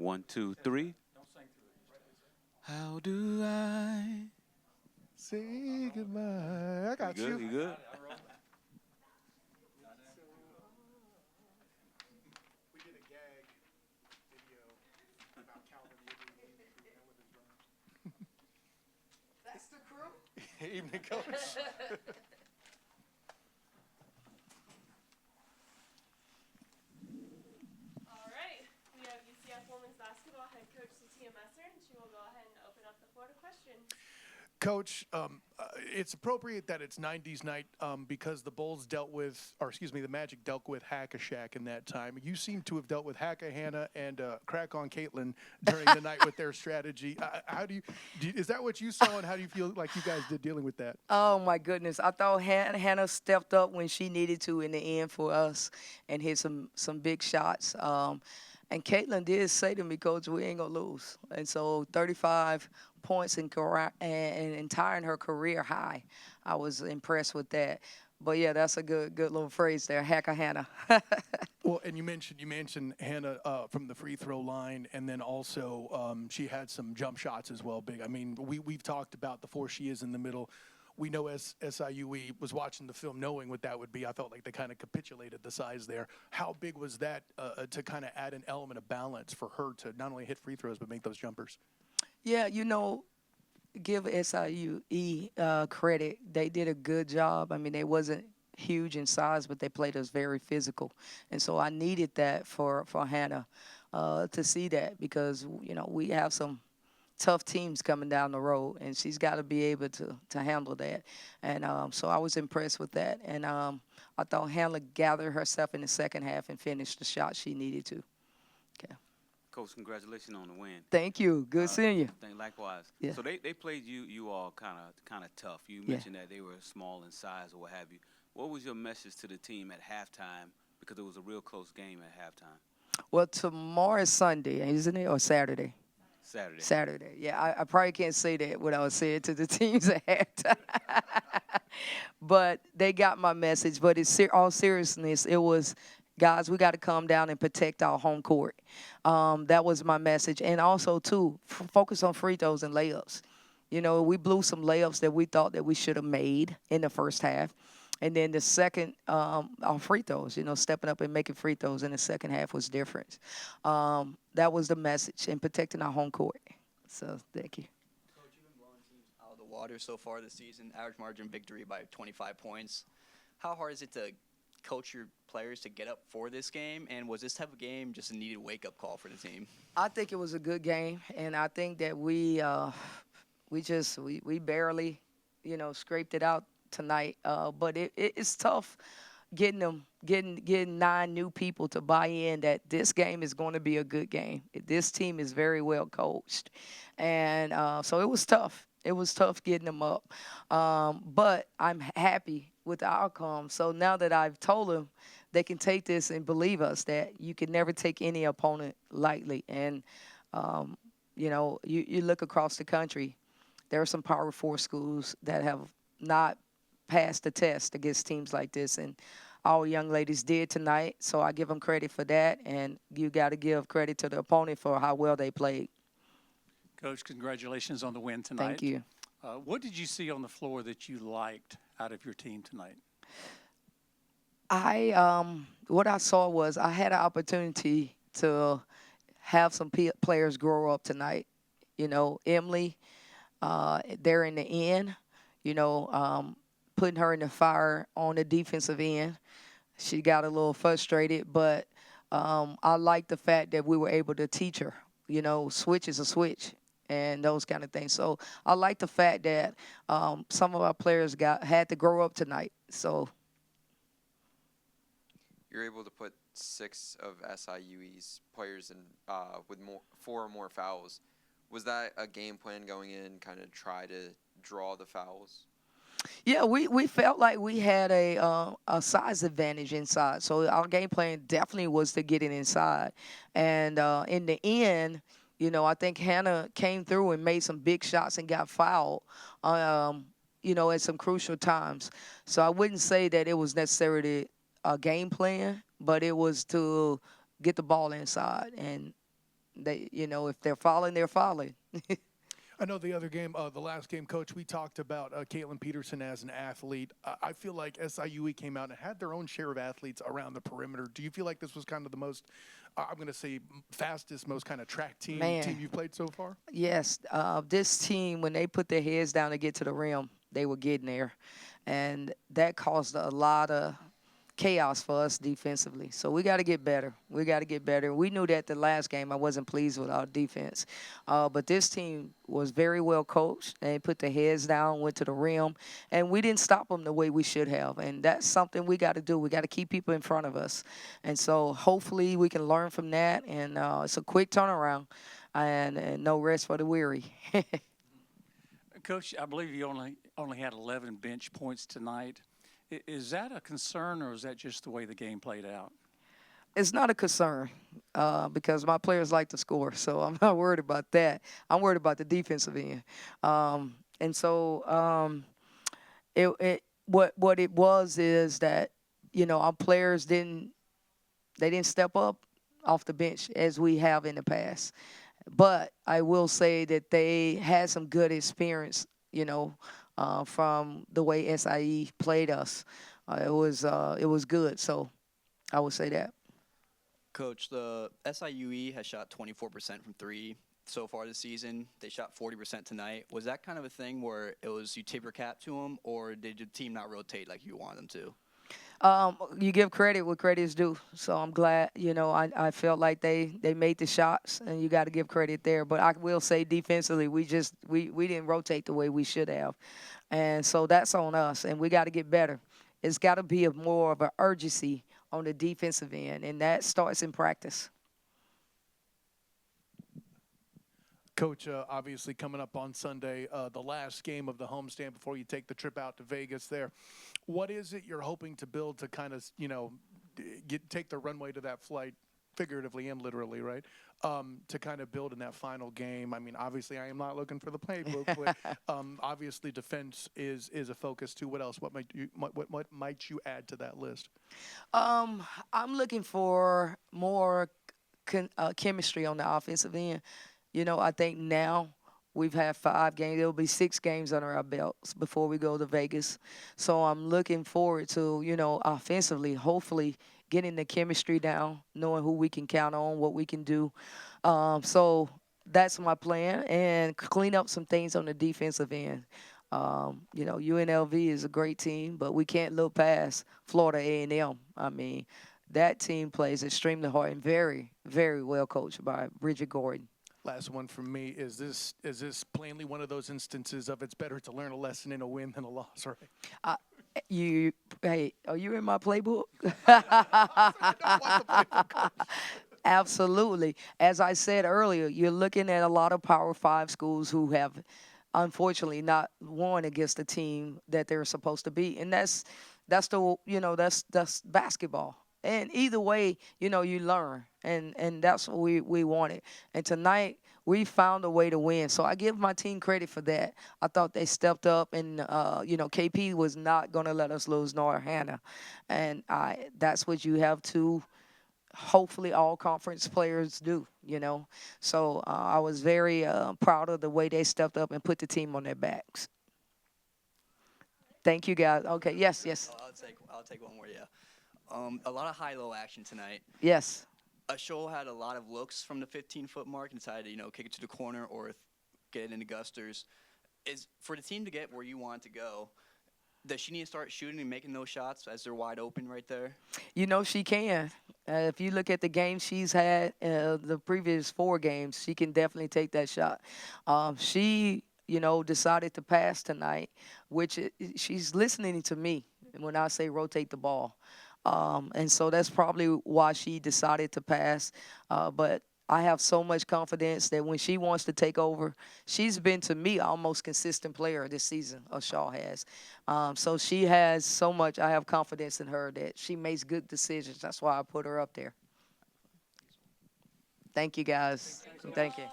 1, 2, 3. How do I say goodbye? I got you. You good? We did a gag video about Calvin Woodley leaving with his drone. That's the crew? Evening, Coach. All right. We have UCF women's basketball head coach Sytia, and she will go ahead and open up the floor to questions. Coach, it's appropriate that it's 90s night because the Bulls dealt with, or excuse me, the Magic dealt with Hack-a-Shack in that time. You seem to have dealt with Hack-a-Hannah and Crack on Caitlin during the night with their strategy. How do you, is that what you saw, and how do you feel like you guys did dealing with that? Oh, my goodness. I thought Hannah stepped up when she needed to in the end for us and hit some big shots. And Caitlin did say to me, Coach, we ain't going to lose. And so 35 points and tying her career high. I was impressed with that. But, yeah, that's a good little phrase there, Hack-a-Hannah. Well, and you mentioned Hannah from the free throw line, and then also she had some jump shots as well, big. I mean, we've talked about the force she is in the middle. We know SIUE was watching the film knowing what that would be. I felt like they kind of capitulated the size there. How big was that to kind of add an element of balance for her to not only hit free throws but make those jumpers? Yeah, give SIUE credit. They did a good job. I mean, they wasn't huge in size, but they played us very physical. And so I needed that for Hannah to see that because, we have some tough teams coming down the road, and she's got to be able to handle that. And so I was impressed with that. And I thought Hannah gathered herself in the second half and finished the shot she needed to. Okay. Coach, congratulations on the win. Thank you. Good seeing you. Likewise. Yeah. So they played you all kind of tough. You mentioned that they were small in size or what have you. What was your message to the team at halftime? Because it was a real close game at halftime. Well, tomorrow is Sunday, isn't it, or Saturday? Saturday. Yeah, I probably can't say that what I was saying to the teams at halftime. But they got my message. But in all seriousness, it was, guys, we got to come down and protect our home court. That was my message. And also, too, focus on free throws and layups. We blew some layups that we thought that we should have made in the first half. And then the second, our free throws, stepping up and making free throws in the second half was different. That was the message, in protecting our home court. So, thank you. Coach, you've been blowing teams out of the water so far this season, average margin victory by 25 points. How hard is it to coach your players to get up for this game? And was this type of game just a needed wake-up call for the team? I think it was a good game, and I think that we barely, scraped it out tonight, but it's tough getting 9 new people to buy in that this game is going to be a good game. This team is very well coached, and so it was tough. It was tough getting them up, but I'm happy with the outcome. So now that I've told them, they can take this and believe us that you can never take any opponent lightly. And you look across the country, there are some Power 4 schools that have not passed the test against teams like this, and our young ladies did tonight, so I give them credit for that, and you got to give credit to the opponent for how well they played. Coach, congratulations on the win tonight. Thank you. What did you see on the floor that you liked out of your team tonight? What I saw was I had an opportunity to have some players grow up tonight. Emily, they're in the end, putting her in the fire on the defensive end. She got a little frustrated, but I like the fact that we were able to teach her, switch is a switch and those kind of things. So I like the fact that some of our players had to grow up tonight. So you're able to put 6 of SIUE's players in with 4 or more fouls. Was that a game plan going in, kind of try to draw the fouls? Yeah, we felt like we had a size advantage inside. So our game plan definitely was to get it inside. And in the end, I think Hannah came through and made some big shots and got fouled, at some crucial times. So I wouldn't say that it was necessarily a game plan, but it was to get the ball inside. And, They, if they're falling, they're falling. I know the other game, the last game, Coach, we talked about Caitlin Peterson as an athlete. I feel like SIUE came out and had their own share of athletes around the perimeter. Do you feel like this was kind of the most, I'm going to say, fastest, most kind of track team you've played so far? Yes. This team, when they put their heads down to get to the rim, they were getting there. And that caused a lot of chaos for us defensively. So we got to get better. We got to get better. We knew that the last game I wasn't pleased with our defense. But this team was very well coached. They put their heads down, went to the rim, and we didn't stop them the way we should have. And that's something we got to do. We got to keep people in front of us. And so hopefully we can learn from that. And it's a quick turnaround and no rest for the weary. Coach, I believe you only had 11 bench points tonight. Is that a concern, or is that just the way the game played out? It's not a concern because my players like to score, so I'm not worried about that. I'm worried about the defensive end. And so what it was is that, our players didn't step up off the bench as we have in the past. But I will say that they had some good experience, from the way SIE played us. It was good, so I would say that. Coach, the SIUE has shot 24% from three so far this season. They shot 40% tonight. Was that kind of a thing where it was you tip your cap to them, or did your team not rotate like you wanted them to? You give credit what credit is due. So I'm glad, I felt like they made the shots, and you got to give credit there. But I will say defensively, we didn't rotate the way we should have. And so that's on us, and we got to get better. It's got to be more of an urgency on the defensive end, and that starts in practice. Coach, obviously coming up on Sunday, the last game of the homestand before you take the trip out to Vegas there. What is it you're hoping to build to kind of, take the runway to that flight, figuratively and literally, right, to kind of build in that final game? I mean, obviously I am not looking for the playbook, but obviously defense is a focus too. What else? What might you add to that list? I'm looking for more chemistry on the offensive end. I think now we've had 5 games. There will be 6 games under our belts before we go to Vegas. So I'm looking forward to, offensively, hopefully getting the chemistry down, knowing who we can count on, what we can do. So that's my plan, and clean up some things on the defensive end. UNLV is a great team, but we can't look past Florida A&M. I mean, that team plays extremely hard and very, very well coached by Bridget Gordon. Last one from me. Is this plainly one of those instances of it's better to learn a lesson in a win than a loss, right? Hey, are you in my playbook? I don't want the playbook, Coach. Absolutely. As I said earlier, you're looking at a lot of Power 5 schools who have, unfortunately, not won against the team that they're supposed to be, and that's basketball. And either way, you learn, and that's what we wanted. And tonight, we found a way to win. So I give my team credit for that. I thought they stepped up, and, KP was not going to let us lose, nor Hannah. And that's what you have to, hopefully, all conference players do, So I was very proud of the way they stepped up and put the team on their backs. Thank you, guys. Okay, yes. I'll take one more, yeah. A lot of high-low action tonight. Yes. Shoal had a lot of looks from the 15-foot mark and decided to, kick it to the corner or get it into Gusters. For the team to get where you want it to go, does she need to start shooting and making those shots as they're wide open right there? She can. If you look at the games she's had, the previous 4 games, she can definitely take that shot. She, decided to pass tonight, which she's listening to me when I say rotate the ball. And so that's probably why she decided to pass. But I have so much confidence that when she wants to take over, she's been, to me, almost consistent player this season, Shaw has. So she has so much. I have confidence in her that she makes good decisions. That's why I put her up there. Thank you, guys. Thank you.